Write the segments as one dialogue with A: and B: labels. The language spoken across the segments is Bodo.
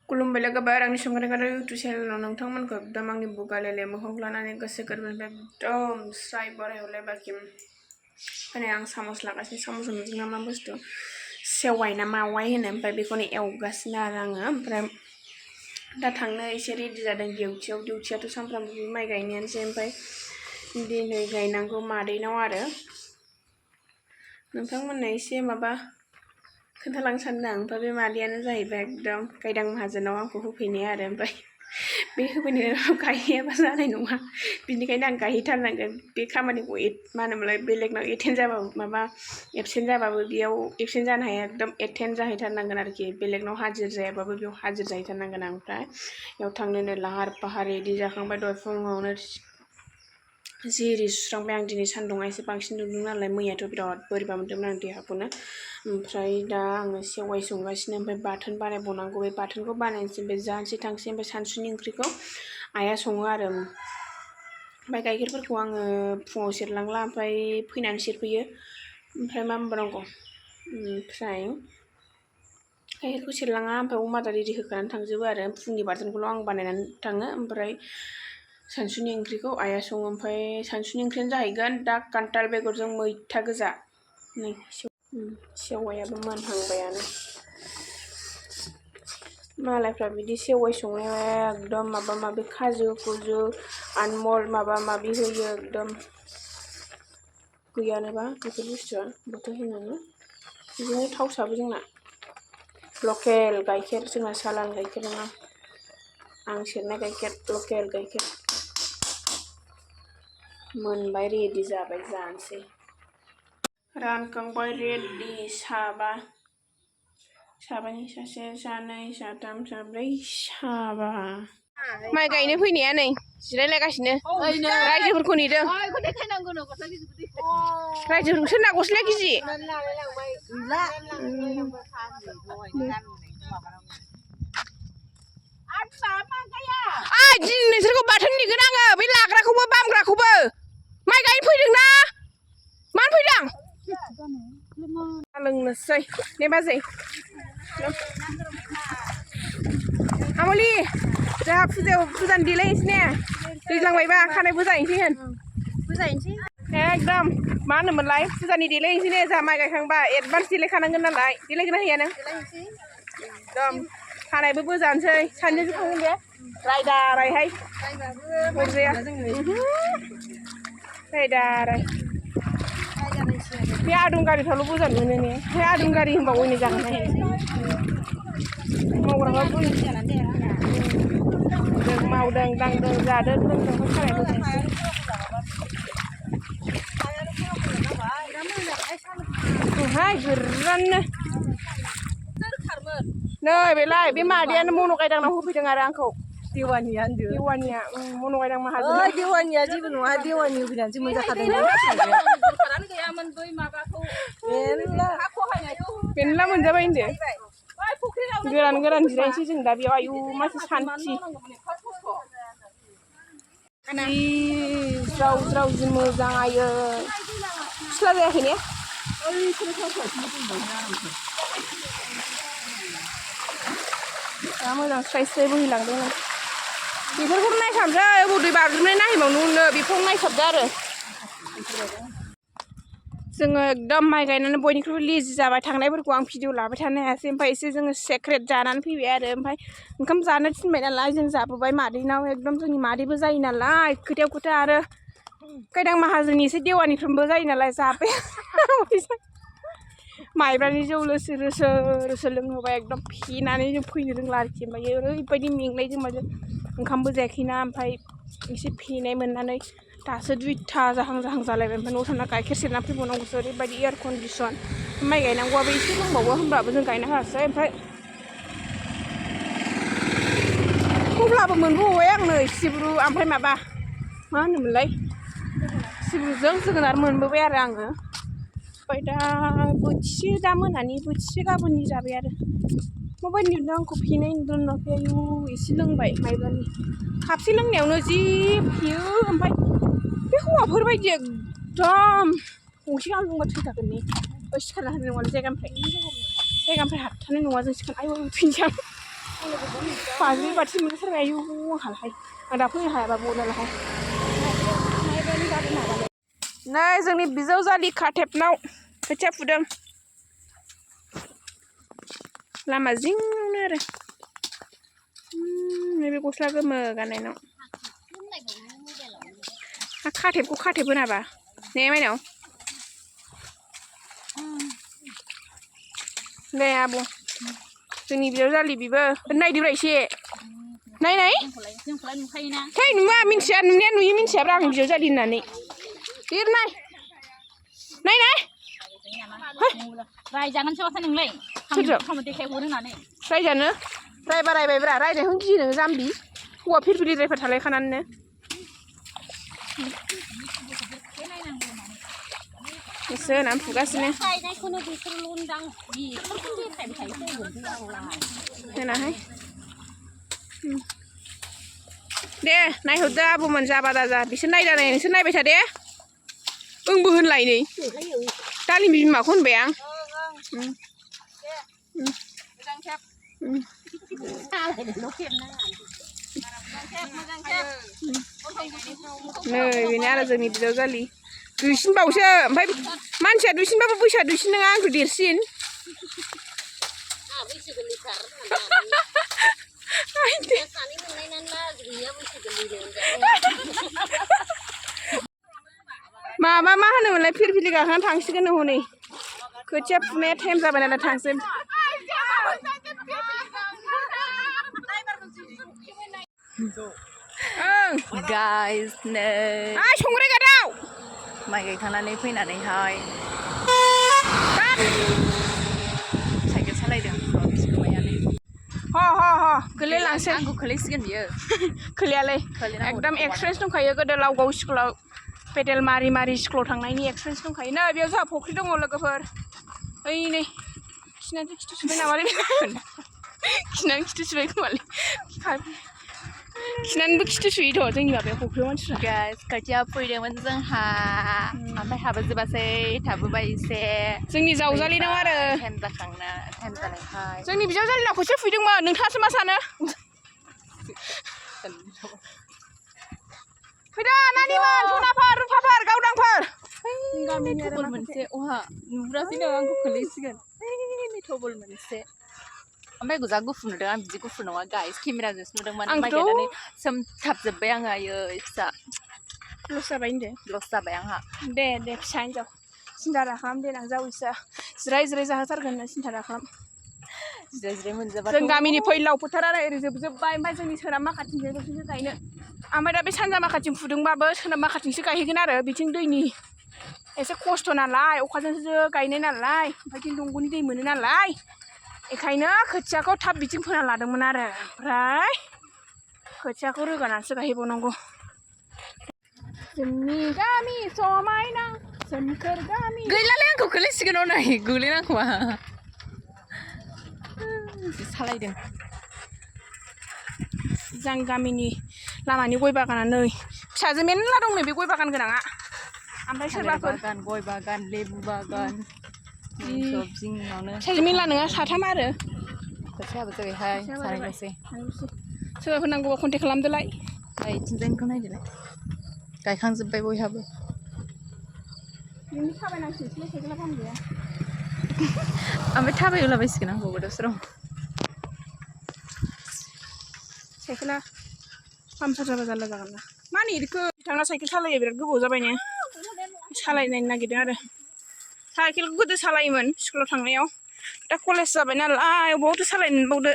A: खुलुमबाय लोगोफोर आंनि संग्रा इउटुब चेनेलाव नोंथांमोनखौ एकदम आंनि बुगालेले मोखांखौ लानानै गोसो गोरबोनिफ्राय एकदम स्राय बरायहरलायबाखि माने आं सामस लागासिनो सामस जोंना मा बुस्थु सेवाइ ना मावाइ होनो ओमफ्राय बेखौनो एवगासिनो आरो आङो ओमफ्राय दा थांनो एसे रेडि जादों डिउटियाथ' सानफ्रामबो माइ गायनायानोसै ओमफ्राय दिनै गायनांगौ मादैनाव आरो नोंथांमोननो एसे माबा खोन्थालांनो सानदों आं ओमफ्राय बे मादैयानो जाहैबाय एकदम गायदां माहाजोनाव आंखौ होफैनाय आरो ओमफ्राय बे होफैनायाव गायहैयाबा जानाय नङा बिनिखायनो आं गायहैथारनांगोन बे खामानिखौ मा होनोमोनलाय बेलेगनाव एटेन्ड जाबाबो माबा एबसेन्ट जाबाबो बेयाव एबसेन्ट जानो हाया एकदम एटेन्ड जाहैथारनांगोन आरोखि बेलेगनाव हाजिर जायाबाबो बेयाव हाजिर जाहैथारनांगोन आं ओमफ्राय बेयाव थांनोनो लाहार फाहार रेडि जाखांबाय दहाय फुङावनो जिरि सुस्रांबाय आं दिनै सान्दुङा एसे बांसिन दुंदों नालाय मैयाथ' बिराद बोरैबा मोन्दोंमोन आं देहाखौनो ओमफ्राय दा आङो सेवाइ संगासिनो ओमफ्राय बाथोन बानायबावनांगौ बे बाथोनखौ बानायनोसै ओमफ्राय जानोसै थांसै ओमफ्राय सानसुनि ओंख्रिखौ आइया सङो आरो ओमफ्राय गाइखेरफोरखौ आङो फुङाव सेरलांला ओमफ्राय फैनानै सेरफैयो ओमफ्राय मा होनबावनांगौ ओमफ्राय गाइखेरखौ सेरलाङा ओमफ्राय अमा आदार रेडि होखानानै थांजोबो आरो फुंनि बाथोनखौल' आं बानायनानै थाङो ओमफ्राय सानसुनि ओंख्रिखौ आइया सङो ओमफ्राय सानसुनि ओंख्रियानो जाहैगोन दा खान्थाल बेगरजों मैथा गोजा नै सेवाइयाबो मोनहांबायानो मालायफ्रा बिदि सेवाइ संनायाव एकदम माबा माबि खाजु खुजु आनमल माबा माबि होयो एकदम गैयानोबा बेफोर बुस्थुआ बोथोर होनानै बिदिनो थावसाबो जोंना लकेल गाइखेर जोंना सालान गाइखेर नङा आं सेरनाय गाइखेर लकेल गाइखेर मोनबाय रेडि जाबाय जानोसै रानखांबाय रेडि साबानि सासे सानै साथाम साब्रै साबा माइ गायनो फैनाया नै जिरायलायगासिनो रायजोफोरखौ नेदों रायजोफोरखौ सोरना गस्लाया गिजि दिनै नोंसोरखौ बाथोन नेगोन आङो बे लाग्राखौबो बामग्राखौबो माइ गायनो फैदोंना मानो फैदों लोंनोसै ने बाजै आमलि जोंहा फुजानि देलायनोसै ने दैज्लांबायबा खानाय बोजाहैनोसै होन एकदम मा होनोमोनलाय फुजानि देलायनोसै ने जोंहा माइ गायखांबा एडभान्स देलायखानांगोन नालाय देलायगोना हैया नों एकदम खानायबो बोजानोसै सानैजों थांगोन दे रायदारायहाय हरजाया रायदाराय बे आदुं गारिफ्रावल' बोजानो मोनो ने बे आदुं गारि होनबा अयनाय जागोन ना मावग्राफ्रा जों मावदों दांदों जादों लोंदों खानाय बोजानोसै हाय गोराननो नै बेलाय बे मादैयानो मन' गायदांनाव होफैदों आरो आंखौ देवानिया मन' गायदां माहाजोन देवानिया जेबो नङा देवानि होफैनानैसो मोनजाखादों मेरला मोनजाबाय होनदो गोरान जिरायनोसै जों दा बेयाव आयु मासे सान्थि जि ज्राव जि मोजां आयो फिस्ला जायाखै ने दा मोजां स्राय बोहैलांदों बेफोरखौनो नायखानोसै अबाव दै बाज्रुमनाय नायहैबावनो बेखौ नायसाबदो आरो जोङो एकदम माइ गायनानै बयनिख्रुइबो लेजि जाबाय थांनायफोरखौ आं भिडिअ लाबाय थानो हायासै ओमफ्राय एसे जोङो सेक्रेट जानानै फैबाय आरो ओमफ्राय ओंखाम जानो थिनबाय नालाय जों जाबोबाय मादैनाव एकदम जोंनि मादैबो जायो नालाय खोथायाव खोथा आरो गायदां माहाजोननि एसे देवानिफ्रामबो जायो नालाय जाबाय माइब्रानि जौ रोसो लोंहोबाय एकदम फेनानै जों फैनो रोंला आरोखि ओमफ्राय ओरैबायदि मेंनाय जों माजों ओंखामबो जायाखैना ओमफ्राय एसे फेनाय मोननानै दासो 2टा जाहां जालायबाय ओमफ्राय न'आव थांना गाइखेर सेरना फैबावनांगौसो ओरैबायदि एयार कन्डिसन माइ गायनांगौआबो एसे दंबावो होनबाबो जों गायनो होआसै ओमफ्राय अब्लाबो मोनबोबाय आं नै सिब्रु ओमफ्राय माबा मा होनोमोनलाय सिब्रुजों जोगोनार मोनबोबाय आरो आङो ओमफ्राय दा बोथिसे दा मोनानि बोथिसे गाबोननि जाबाय आरो माबायदि नुदों आंखौ फेनाय नुदों नुवाखै आयु एसे लोंबाय माइब्रानि खापसे लोंनायावनो जि फेयो ओमफ्राय बे हौवाफोरबायदि एकदम गंसे गाहाम लोंबा थैखागोन ने सिखारना होनाय नङा जायगानिफ्राय हाबथारनाय नङा जों सिखार आयु थैनोसै आं बाजि बाथि मोनो सोरबाया आयु हालाहाय आं दा फैनो हायाबा बनालाहाय नै जोंनि बिजावजालि काथेबनाव खोथिया फुदों लामा जिंनो आरो नैबे गस्ला गोमो गाननायनाव काथेबखौ काथेब होनाबा ने माइनाव दे आब' जोंनि बिजावजालि बिबो नायदोब्रा एसे नाय थै नुवा मिन्थिया नुनाया नुयो मिन्थियाब्रा आं बिजावजालि होननानै देर नाय
B: रायजागोनसो माथो नोंलाय खामो देखायहरो होननानै
A: रायजानो रायबायब्रा रायनायखौ गियो नोङो जाम्बि हौवा फिरफिलिद्रायफोर थालायखानानैनो गोसो होनानै फुगासिनो होनाहाय दे नायहरदो आब'मोन जाबा दाजा बिसोर नायदा नाय नोंसोर नायबाय था दे ओंबो होनलाय नै दालिम बिमाखौ होनबाय आं नै बेनो आरो जोंनि बिजावजालि दुइसिनबावसो ओमफ्राय मानसिया दुइसिनबाबो बैसोआ दुइसिन नङा आंखौ देरसिन माबा मा होनोमोनलाय फिरफिलि गाखोनानै थांसिगोन हनै खोथिया फुनाया टाइम जाबाय नालाय थांसै
B: गाइस नै
A: संग्राय गादाव
B: माइ गायखांनानै फैनानैहाय साइकेल सालायदों बिगुमायानो
A: गोलैलांसै
B: आंखौ खोलैसिगोन बियो
A: खोलैयालै एकदम एक्सपिरियेन्स दंखायो गोदो लावगाव स्कुलाव पेडेल मारि मारि स्कुलाव थांनायनि एक्सपिरियेन्स दंखायो नै बेयाव जोंहा फख्रि दङ लोगोफोर ओइ नै खिनानै खिथु सुबाय नामालै खिनानै खिथु सुबाय खोमालै खिनानैबो खिथु सुयोथ' जोंनि माबायाव फख्रियाव मानसिफ्रा
B: गाइस खोथिया फैदोंमोन जोंहा ओमफ्राय हाबोजोबासै थाबोबाय एसे
A: जोंनि जावजालिनाव आरो
B: टाइम जानायखाय
A: जोंनि बिजावजालिनाव खोथिया फुदोंमोन नोंथाङासो मा सानो फैदो नानिमोन सनाफोर रुफाफोर गावदांफोर
B: थबल मोनसे अहा नुब्रासैनो आंखौ खोलैसिगोन थबल मोनसे ओमफ्राय गोजा गुफुर नुदों आं बिदि गुफुर नङा गाइस केमेराजोंसो नुदोंमोन माइ गायनानै सोमथाबजोब्बाय आङो आयो फिसा
A: लस जाबाय होनदो
B: लस जाबाय आंहा
A: दे फिसा हिनजाव सिन्था दाखालाम देनां जावैसो जिराय जिराय जाहोथारगोन होनना सिन्था दाखालाम
B: जिराय जिराय मोनजाबाथ'
A: जों गामिनि फैलाव फोथारा ओरै जोबजोब्बाय ओमफ्राय जोंनि सोनाब माखाथिंजायल'सो गायनो ओमफ्राय दा बे सानजा माखाथिं फुदोंबाबो सोनाब माखाथिंसो गायहैगोन आरो बिथिं दैनि एसे खस्थ' नालाय अखाजोंसो गायनाय नालाय ओमफ्राय बिथिं दंग'नि दै मोनो नालाय बेखायनो खोथियाखौ थाब बिथिं फोना लादोंमोन आरो ओमफ्राय खोथियाखौ रोगानानैसो गायहैबावनांगौ जोंनि गामि समायना सोमखोर गामि
B: गैलालै आंखौ खोलैसिगोन नै गोलैनांगौआ सालायदों
A: जों गामिनि लामानि गय बागाना नै फिसाजो मेरला दं नै बे गय बागान गोनाङा ओमफ्राय सोरबाफोर
B: बागान गय बागान लेबु बागान सब जिङावनो
A: फिसाजो मेरला नङा साथाम आरो
B: खोथियाबो जाबायहाय सानैल'सै
A: सोरबाफोर नांगौबा कन्टेक्ट खालामदोलाय
B: इथिंजायनिखौ नायदोलाय गायखांजोब्बाय बयहाबो
A: नोंनि थाबायनांसिगोनसोलै साइकेला फाहाम गैया
B: ओमफ्राय थाबायलाबायसिगोन आंखौबो दसेराव
A: साइकेला पामसार जाबा जारला जागोन ना मा नेरखो बिथाङा साइकेल सालायो बिराद गोबाव जाबाय ने सालायनो नागिरदों आरो साइकेलखौ गोदो सालायोमोन स्कुलाव थांनायाव दा कलेज जाबाय नालाय अबावथो सालायनो मोनबावदो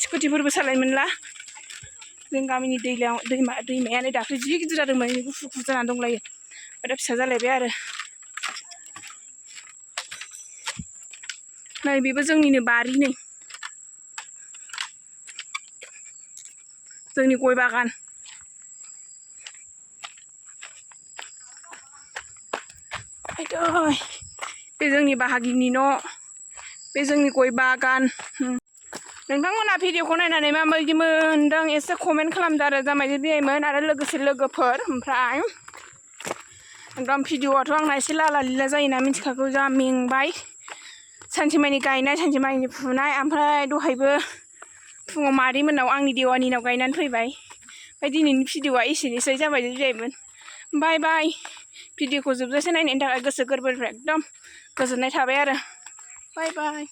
A: स्कुटिफोरबो सालायनो मोनला जों गामिनि दैमायानो दाख्लै जि गिदिर जादोंमोन गुफुर गुफुर जानानै दंलायो ओमफ्राय दा फिसा जालायबाय आरो नै बेबो जोंनिनो बारि नै जोंनि गय बागान बे जोंनि बाहागिनि न' बे जोंनि गय बागान नोंथांमोना भिडिअखौ नायनानै माबायदि मोनदों एसे कमेन्ट खालामदो आरो जामायजो बियाइमोन आरो लोगोसे लोगोफोर ओमफ्राय एकदम भिडिअआथ' आंना एसे लाला लिला जायोना मिथिखागौ जा मेंबाय सानसेमानि गायनाय सानसेमानि फुनाय ओमफ्राय दहायबो फुङाव मादै मोननाव आंनि देवानिनाव गायनानै फैबाय ओमफ्राय दिनैनि भिडिअआ एसेनोसै जाबाय जाहैबाय बाय बाय भिडिअखौ जोबजासे नायनायनि थाखाय गोसो गोरबोनिफ्राय एकदम गोजोननाय थाबाय आरो बाय बाय